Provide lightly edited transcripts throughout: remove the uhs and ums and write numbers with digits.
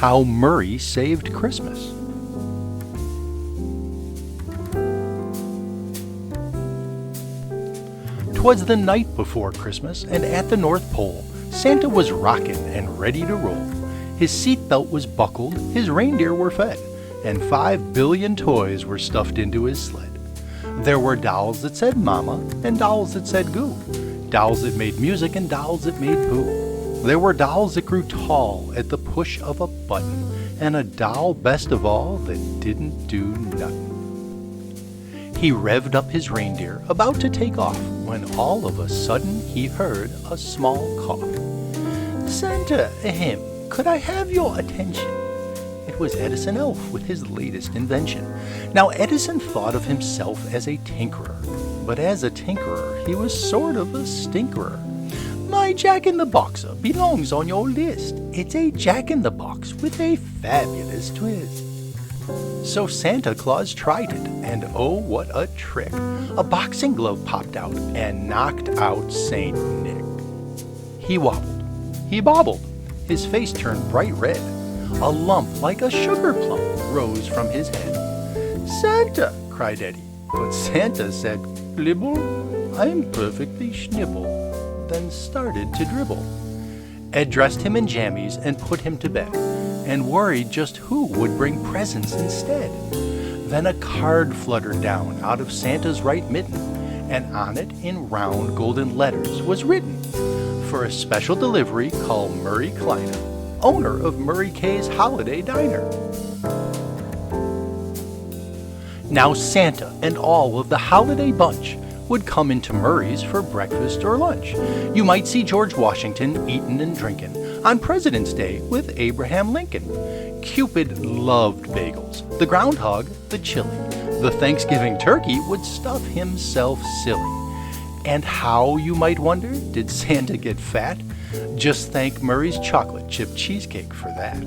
How Murray Saved Christmas. "'Twas the night before Christmas, and at the North Pole Santa was rockin' and ready to roll. His seatbelt was buckled, his reindeer were fed, and 5 billion toys were stuffed into his sled. There were dolls that said mama, and dolls that said goo, dolls that made music and dolls that made poo. There were dolls that grew tall at the push of a button, and a doll, best of all, that didn't do nothing. He revved up his reindeer, about to take off, when all of a sudden he heard a small cough. "Santa, could I have your attention?" It was Edison Elf with his latest invention. Now Edison thought of himself as a tinkerer, but as a tinkerer he was sort of a stinkerer. "My Jack-in-the-Box belongs on your list. It's a Jack-in-the-Box with a fabulous twist." So Santa Claus tried it, and oh, what a trick! A boxing glove popped out and knocked out Saint Nick. He wobbled, he bobbled, his face turned bright red. A lump like a sugar plum rose from his head. "Santa!" cried Eddie, but Santa said, "Glibble, I'm perfectly schnibble," then started to dribble. Ed dressed him in jammies and put him to bed, and worried just who would bring presents instead. Then a card fluttered down out of Santa's right mitten, and on it in round golden letters was written, "For a special delivery, call Murray Kleiner, owner of Murray K's Holiday Diner." Now Santa and all of the holiday bunch would come into Murray's for breakfast or lunch. You might see George Washington eatin' and drinkin' on President's Day with Abraham Lincoln. Cupid loved bagels, the groundhog the chili. The Thanksgiving turkey would stuff himself silly. And how, you might wonder, did Santa get fat? Just thank Murray's chocolate chip cheesecake for that.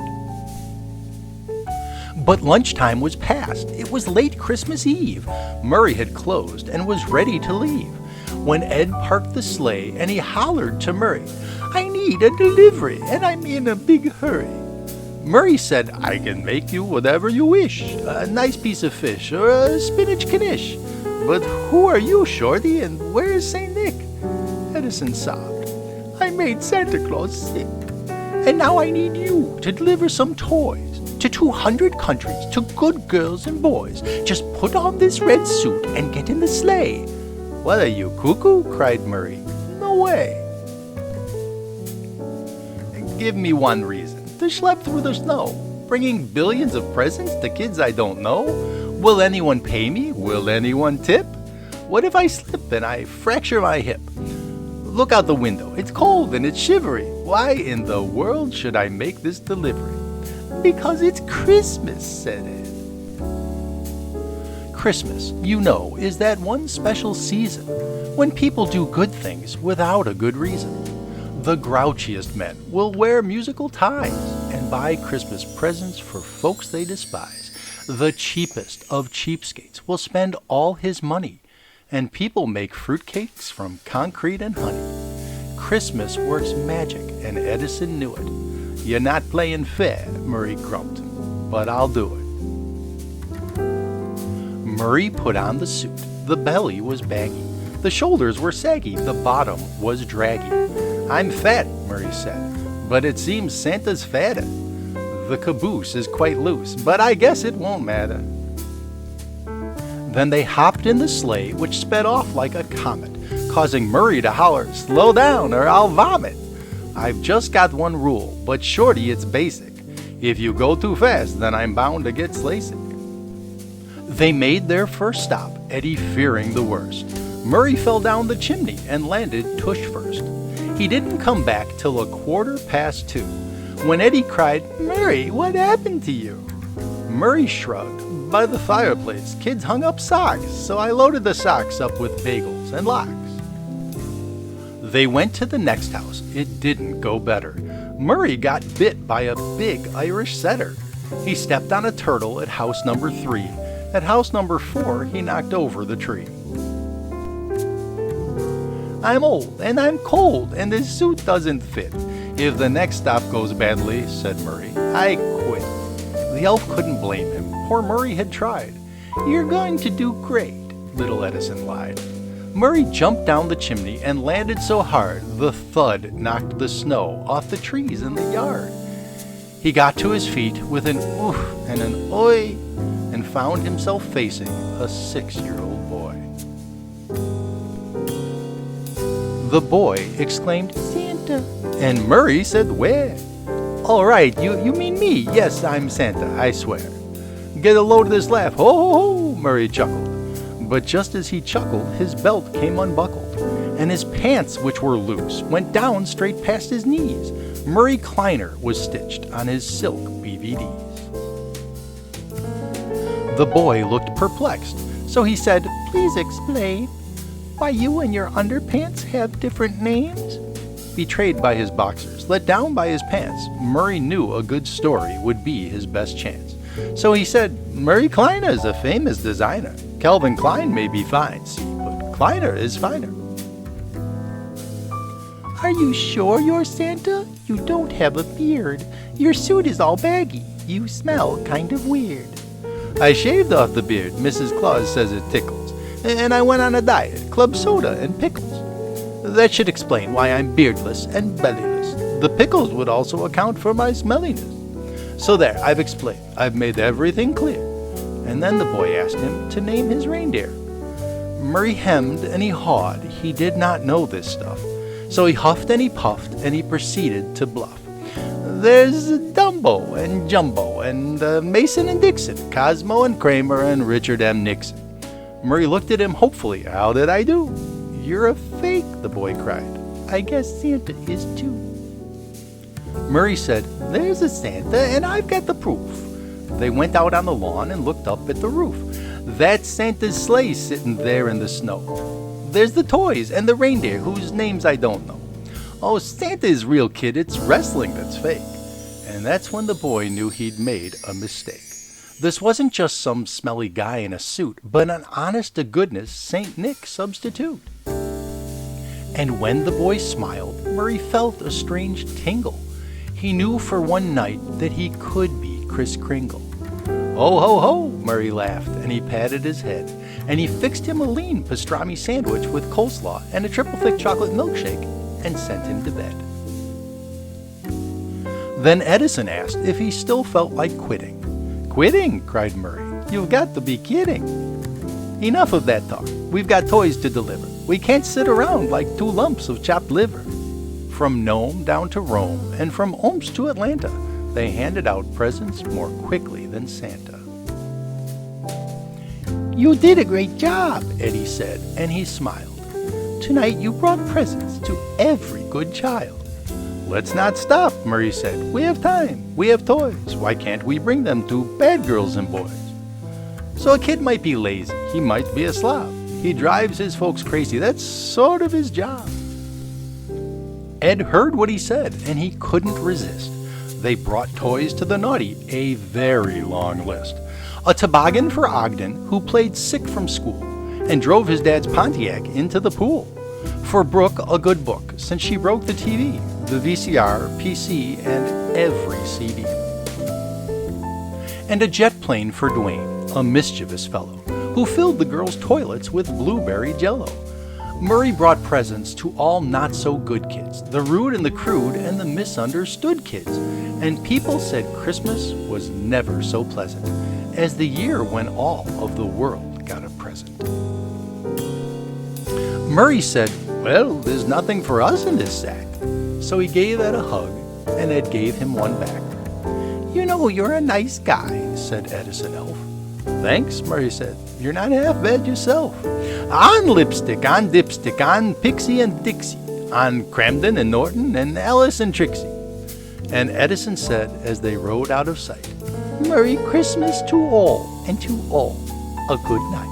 But lunchtime was past. It was late Christmas Eve. Murray had closed and was ready to leave, when Ed parked the sleigh and he hollered to Murray, "I need a delivery and I'm in a big hurry." Murray said, "I can make you whatever you wish, a nice piece of fish or a spinach knish. But who are you, Shorty, and where's St. Nick?" Edison sobbed, "I made Santa Claus sick, and now I need you to deliver some toys to 200 countries, to good girls and boys. Just put on this red suit and get in the sleigh." "What are you, cuckoo?" cried Murray. "No way." "Give me one reason to schlep through the snow, bringing billions of presents to kids I don't know. Will anyone pay me? Will anyone tip? What if I slip and I fracture my hip? Look out the window, it's cold and it's shivery. Why in the world should I make this delivery?" "Because it's Christmas," said Ed. Christmas, you know, is that one special season when people do good things without a good reason. The grouchiest men will wear musical ties and buy Christmas presents for folks they despise. The cheapest of cheapskates will spend all his money, and people make fruitcakes from concrete and honey. Christmas works magic, and Edison knew it. "You're not playing fair," Murray grumped, "but I'll do it." Murray put on the suit. The belly was baggy, the shoulders were saggy, the bottom was draggy. "I'm fat," Murray said, "but it seems Santa's fatter. The caboose is quite loose, but I guess it won't matter." Then they hopped in the sleigh, which sped off like a comet, causing Murray to holler, "Slow down or I'll vomit. I've just got one rule, but Shorty, it's basic. If you go too fast, then I'm bound to get sleigh-sick." They made their first stop, Eddie fearing the worst. Murray fell down the chimney and landed tush first. He didn't come back till 2:15, when Eddie cried, "Murray, what happened to you?" Murray shrugged. "By the fireplace, kids hung up socks, so I loaded the socks up with bagels and lox." They went to the next house. It didn't go better. Murray got bit by a big Irish setter. He stepped on a turtle at house number 3. At house number 4, he knocked over the tree. "I'm old and I'm cold and this suit doesn't fit. "If the next stop goes badly," said Murray, "I quit." The elf couldn't blame him. Poor Murray had tried. "You're going to do great," little Edison lied. Murray jumped down the chimney and landed so hard the thud knocked the snow off the trees in the yard. He got to his feet with an oof and an oi and found himself facing a 6-year-old boy. The boy exclaimed, "Santa!" And Murray said, "Where?" "All right, you mean me. Yes, I'm Santa, I swear." "Get a load of this laugh. Ho, ho, ho," Murray chuckled. But just as he chuckled, his belt came unbuckled, and his pants, which were loose, went down straight past his knees. Murray Kleiner was stitched on his silk BVDs. The boy looked perplexed, so he said, "Please explain why you and your underpants have different names?" Betrayed by his boxers, let down by his pants, Murray knew a good story would be his best chance. So he said, "Murray Kleiner is a famous designer. Calvin Klein may be fine, see, but Kleiner is finer." "Are you sure you're Santa? You don't have a beard. Your suit is all baggy. You smell kind of weird." "I shaved off the beard. Mrs. Claus says it tickles. And I went on a diet, club soda and pickles. That should explain why I'm beardless and bellyless. The pickles would also account for my smelliness. So there, I've explained. I've made everything clear." And then the boy asked him to name his reindeer. Murray hemmed and he hawed. He did not know this stuff. So he huffed and he puffed and he proceeded to bluff. "There's Dumbo and Jumbo and Mason and Dixon, Cosmo and Kramer and Richard M. Nixon." Murray looked at him hopefully. "How did I do?" "You're a fake," the boy cried. "I guess Santa is too." Murray said, "There's a Santa and I've got the proof." They went out on the lawn and looked up at the roof. "That's Santa's sleigh sitting there in the snow. There's the toys and the reindeer whose names I don't know. Oh, Santa is real, kid. It's wrestling that's fake." And that's when the boy knew he'd made a mistake. This wasn't just some smelly guy in a suit, but an honest-to-goodness St. Nick substitute. And when the boy smiled, Murray felt a strange tingle. He knew for one night that he could be Kris Kringle. "Ho, ho, ho," Murray laughed, and he patted his head, and he fixed him a lean pastrami sandwich with coleslaw and a triple-thick chocolate milkshake, and sent him to bed. Then Edison asked if he still felt like quitting. "Quitting?" cried Murray. "You've got to be kidding." "Enough of that talk. We've got toys to deliver. We can't sit around like 2 lumps of chopped liver." From Nome down to Rome, and from Omsk to Atlanta, they handed out presents more quickly than Santa. "You did a great job," Eddie said, and he smiled. "Tonight you brought presents to every good child." "Let's not stop," Murray said. "We have time. We have toys. Why can't we bring them to bad girls and boys?" So a kid might be lazy. He might be a slob. He drives his folks crazy. That's sort of his job. Ed heard what he said, and he couldn't resist. They brought toys to the naughty, a very long list. A toboggan for Ogden, who played sick from school and drove his dad's Pontiac into the pool. For Brooke, a good book, since she broke the TV, the VCR, PC, and every CD. And a jet plane for Dwayne, a mischievous fellow, who filled the girls' toilets with blueberry jello. Murray brought presents to all not-so-good kids, the rude and the crude and the misunderstood kids. And people said Christmas was never so pleasant as the year when all of the world got a present. Murray said, "Well, there's nothing for us in this sack." So he gave Ed a hug, and Ed gave him one back. "You know, you're a nice guy," said Edison Elf. "Thanks," Murray said. "You're not half bad yourself." On lipstick, on dipstick, on Pixie and Dixie, on Cramden and Norton and Alice and Trixie. And Edison said as they rode out of sight, "Merry Christmas to all, and to all a good night."